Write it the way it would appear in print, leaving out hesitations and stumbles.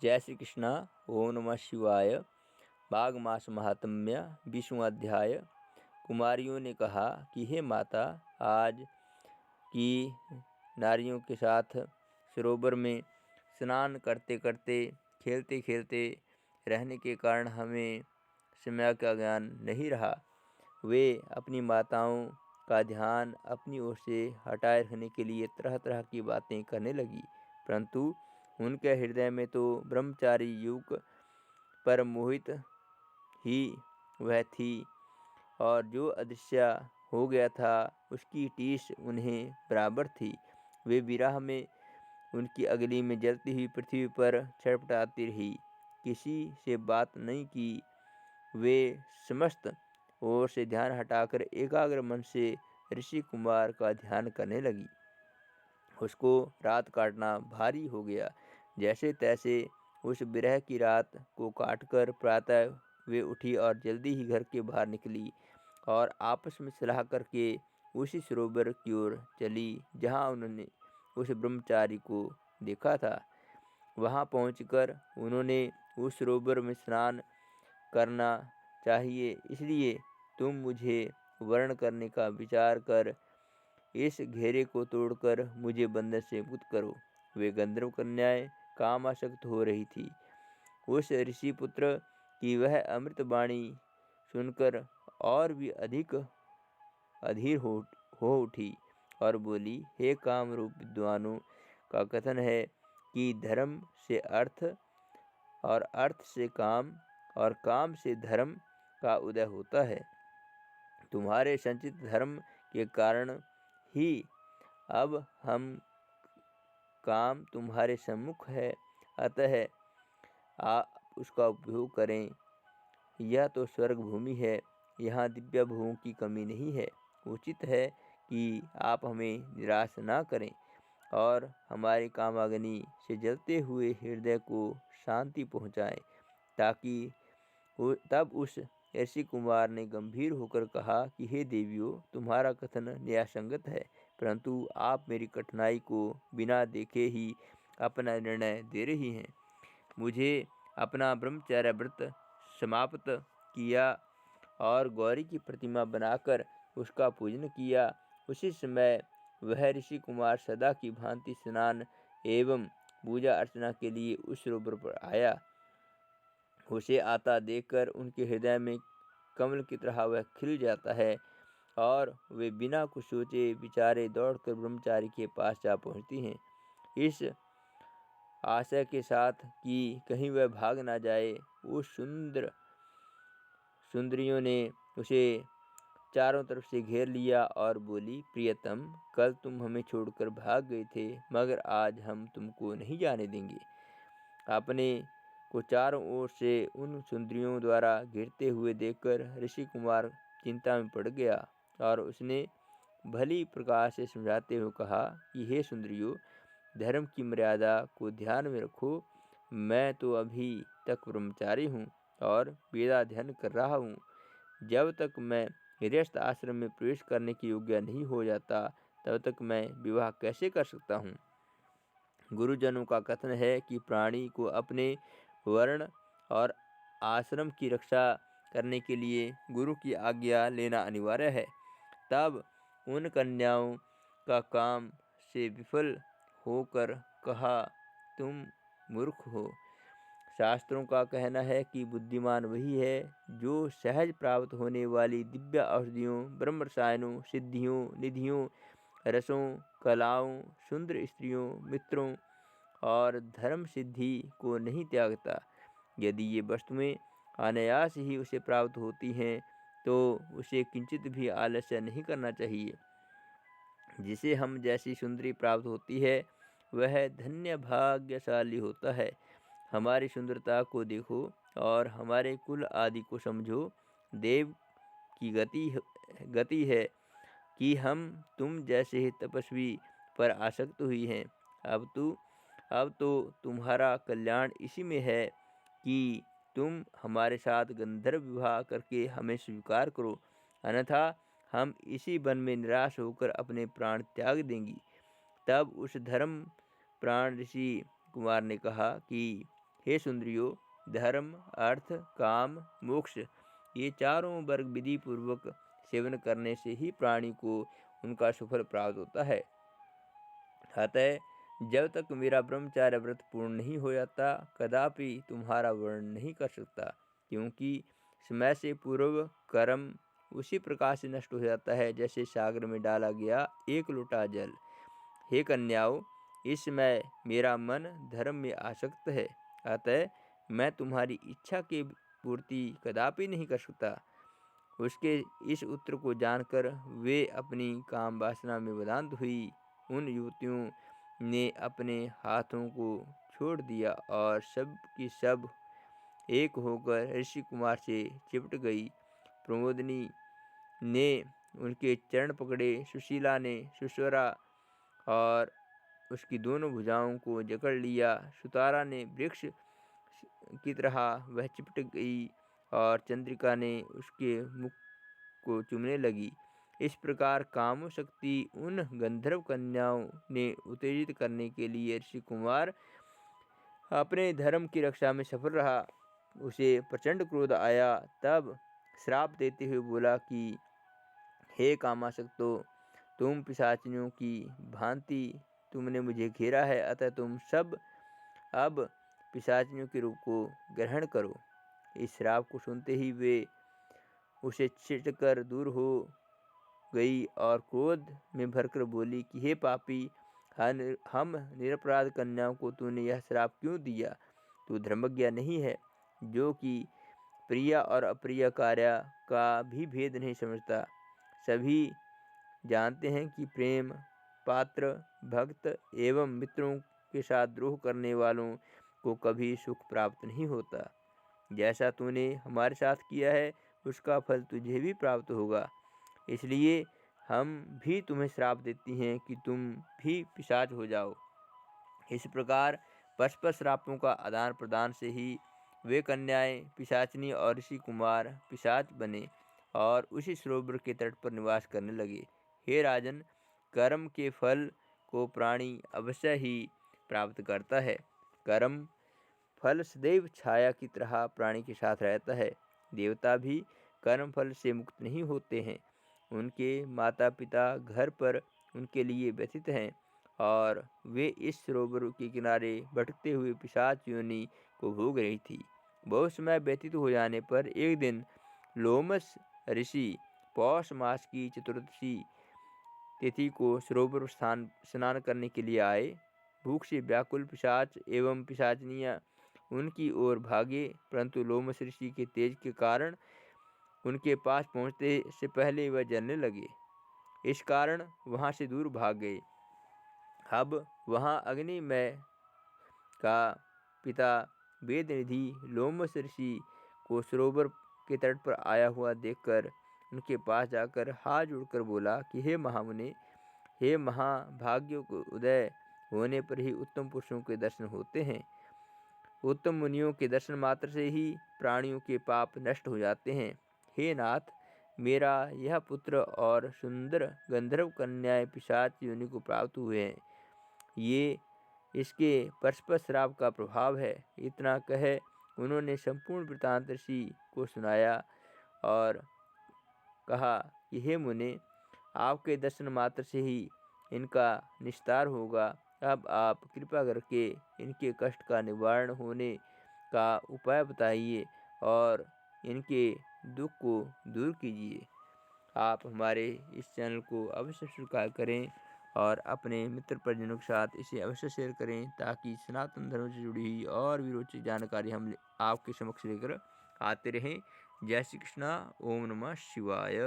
जय श्री कृष्णा। ओम नमः शिवाय। माघ मास महात्म्य 20वां अध्याय। कुमारियों ने कहा कि हे माता, आज की नारियों के साथ सरोवर में स्नान करते करते खेलते खेलते रहने के कारण हमें समय का ज्ञान नहीं रहा। वे अपनी माताओं का ध्यान अपनी ओर से हटाए रखने के लिए तरह तरह की बातें करने लगी, परंतु उनके हृदय में तो ब्रह्मचारी युग पर मोहित ही वह थी, और जो अदृश्य हो गया था उसकी टीस उन्हें बराबर थी। वे विरह में उनकी अगली में जलती हुई पृथ्वी पर छटपटाती रही, किसी से बात नहीं की। वे समस्त ओर से ध्यान हटाकर एकाग्र मन से ऋषि कुमार का ध्यान करने लगी। उसको रात काटना भारी हो गया। जैसे तैसे उस विरह की रात को काटकर प्रातः वे उठी और जल्दी ही घर के बाहर निकली और आपस में सलाह करके उसी सरोवर की ओर चली जहाँ उन्होंने उस ब्रह्मचारी को देखा था। वहाँ पहुंचकर उन्होंने उस सरोवर में स्नान करना चाहिए, इसलिए तुम मुझे वर्ण करने का विचार कर इस घेरे को तोड़कर मुझे बंधन से मुक्त करो। वे गंधर्व कन्याएं कामासक्त हो रही थी। उस ऋषि पुत्र की वह अमृतवाणी सुनकर और भी अधिक अधीर हो उठी और बोली, हे काम रूप विद्वानों का कथन है कि धर्म से अर्थ और अर्थ से काम और काम से धर्म का उदय होता है। तुम्हारे संचित धर्म के कारण ही अब हम काम तुम्हारे सम्मुख है, अतः आप उसका उपयोग करें। यह तो स्वर्ग भूमि है, यहाँ दिव्य भूमि की कमी नहीं है। उचित है कि आप हमें निराश ना करें और हमारे कामाग्नि से जलते हुए हृदय को शांति पहुँचाएं। ताकि तब उस ऋषि कुमार ने गंभीर होकर कहा कि हे देवियों, तुम्हारा कथन न्यायसंगत है, परंतु आप मेरी कठिनाई को बिना देखे ही अपना निर्णय दे रही हैं। मुझे अपना ब्रह्मचर्य व्रत समाप्त किया और गौरी की प्रतिमा बनाकर उसका पूजन किया। उसी समय वह ऋषि कुमार सदा की भांति स्नान एवं पूजा अर्चना के लिए उस सरोवर पर आया। उसे आता देखकर उनके हृदय में कमल की तरह वह खिल जाता है और वे बिना कुछ सोचे विचारे दौड़कर ब्रह्मचारी के पास जा पहुंचती हैं, इस आशय के साथ कि कहीं वह भाग ना जाए। उस सुंदरियों ने उसे चारों तरफ से घेर लिया और बोली, प्रियतम, कल तुम हमें छोड़कर भाग गए थे, मगर आज हम तुमको नहीं जाने देंगे। अपने को चारों ओर से उन सुंदरियों द्वारा घिरते हुए देखकर ऋषि कुमार चिंता में पड़ गया और उसने भली प्रकार से समझाते हुए कहा कि हे सुंदरियों, धर्म की मर्यादा को ध्यान में रखो। मैं तो अभी तक ब्रह्मचारी हूँ और वेदाध्ययन कर रहा हूँ। जब तक मैं गृहस्थ आश्रम में प्रवेश करने के योग्य नहीं हो जाता, तब तक मैं विवाह कैसे कर सकता हूँ। गुरुजनों का कथन है कि प्राणी को अपने वर्ण और आश्रम की रक्षा करने के लिए गुरु की आज्ञा लेना अनिवार्य है। तब उन कन्याओं का काम से विफल होकर कहा, तुम मूर्ख हो। शास्त्रों का कहना है कि बुद्धिमान वही है जो सहज प्राप्त होने वाली दिव्य औषधियों, ब्रह्म रसायनों, सिद्धियों, निधियों, रसों, कलाओं, सुंदर स्त्रियों, मित्रों और धर्म सिद्धि को नहीं त्यागता। यदि ये वस्तुएं अनायास ही उसे प्राप्त होती हैं तो उसे किंचित भी आलस्य नहीं करना चाहिए। जिसे हम जैसी सुंदरी प्राप्त होती है वह धन्य भाग्यशाली होता है। हमारी सुंदरता को देखो और हमारे कुल आदि को समझो। देव की गति है कि हम तुम जैसे ही तपस्वी पर आसक्त हुई हैं। अब तो तुम्हारा कल्याण इसी में है कि तुम हमारे साथ गंधर्व विवाह करके हमें स्वीकार करो, अन्यथा हम इसी वन में निराश होकर अपने प्राण त्याग देंगी। तब उस धर्म प्राण ऋषि कुमार ने कहा कि हे सुंदरियों, धर्म, अर्थ, काम, मोक्ष ये चारों वर्ग विधि पूर्वक सेवन करने से ही प्राणी को उनका सुफल प्राप्त होता है। अतः जब तक मेरा ब्रह्मचार्य व्रत पूर्ण नहीं हो जाता, कदापि तुम्हारा वर्णन नहीं कर सकता, क्योंकि समय से पूर्व कर्म उसी प्रकार से नष्ट हो जाता है जैसे सागर में डाला गया एक लोटा जल। हे कन्याओं, इस समय मेरा मन धर्म में आसक्त है, अतः मैं तुम्हारी इच्छा की पूर्ति कदापि नहीं कर सकता। उसके इस उत्तर को जानकर वे अपनी काम वासना में बदांत हुई उन युवतियों ने अपने हाथों को छोड़ दिया और सब की सब एक होकर ऋषि कुमार से चिपट गई। प्रमोदिनी ने उनके चरण पकड़े, सुशीला ने सुस्वरा और उसकी दोनों भुजाओं को जकड़ लिया, सुतारा ने वृक्ष की तरह वह चिपट गई और चंद्रिका ने उसके मुख को चूमने लगी। इस प्रकार काम शक्ति उन गंधर्व कन्याओं ने उत्तेजित करने के लिए ऋषि कुमार अपने धर्म की रक्षा में सफल रहा। उसे प्रचंड क्रोध आया, तब श्राप देते हुए बोला कि हे कामासक्तो, तुम पिशाचिनियों की भांति तुमने मुझे घेरा है, अतः तुम सब अब पिशाचिनियों के रूप को ग्रहण करो। इस श्राप को सुनते ही वे उसे छिटकर दूर हो गई और क्रोध में भरकर बोली कि हे पापी, हम निरपराध कन्याओं को तूने यह श्राप क्यों दिया? तू धर्मज्ञ नहीं है, जो कि प्रिय और अप्रिय कार्य का भी भेद नहीं समझता। सभी जानते हैं कि प्रेम पात्र, भक्त एवं मित्रों के साथ द्रोह करने वालों को कभी सुख प्राप्त नहीं होता। जैसा तूने हमारे साथ किया है, उसका फल तुझे भी प्राप्त होगा। इसलिए हम भी तुम्हें श्राप देती हैं कि तुम भी पिशाच हो जाओ। इस प्रकार परस्पर श्रापों का आदान प्रदान से ही वे कन्याएं पिशाचिनी और ऋषि कुमार पिशाच बने और उसी सरोवर के तट पर निवास करने लगे। हे राजन, कर्म के फल को प्राणी अवश्य ही प्राप्त करता है। कर्म फल सदैव छाया की तरह प्राणी के साथ रहता है। देवता भी कर्म फल से मुक्त नहीं होते हैं। उनके माता पिता घर पर उनके लिए व्यथित हैं और वे इस सरोवर के किनारे भटकते हुए पिशाच योनि को भोग रही थी। बहुत समय व्यतीत हो जाने पर एक दिन लोमस ऋषि पौष मास की चतुर्दशी तिथि को सरोवर स्नान करने के लिए आए। भूख से व्याकुल पिशाच एवं पिशाचनियाँ उनकी ओर भागे, परंतु लोमस ऋषि के तेज के कारण उनके पास पहुँचते से पहले वह जलने लगे। इस कारण वहाँ से दूर भाग गए। अब वहाँ अग्निमय का पिता वेदनिधि लोमस ऋषि को सरोवर के तट पर आया हुआ देखकर उनके पास जाकर हाथ जोड़कर बोला कि हे महामुने, हे महाभाग्यों को उदय होने पर ही उत्तम पुरुषों के दर्शन होते हैं। उत्तम मुनियों के दर्शन मात्र से ही प्राणियों के पाप नष्ट हो जाते हैं। हे नाथ, मेरा यह पुत्र और सुंदर गंधर्व कन्याएं पिशाच योनि को प्राप्त हुए हैं। ये इसके परस्पर श्राप का प्रभाव है। इतना कह उन्होंने संपूर्ण वृत्तांत ऋषि को सुनाया और कहा कि हे मुने, आपके दर्शन मात्र से ही इनका निस्तार होगा। अब आप कृपा करके इनके कष्ट का निवारण होने का उपाय बताइए और इनके दुख को दूर कीजिए। आप हमारे इस चैनल को अवश्य सब्सक्राइब करें और अपने मित्र परिजनों के साथ इसे अवश्य शेयर करें, ताकि सनातन धर्म से जुड़ी हुई और भी रोचक जानकारी हम आपके समक्ष लेकर आते रहें। जय श्री कृष्णा। ओम नमः शिवाय।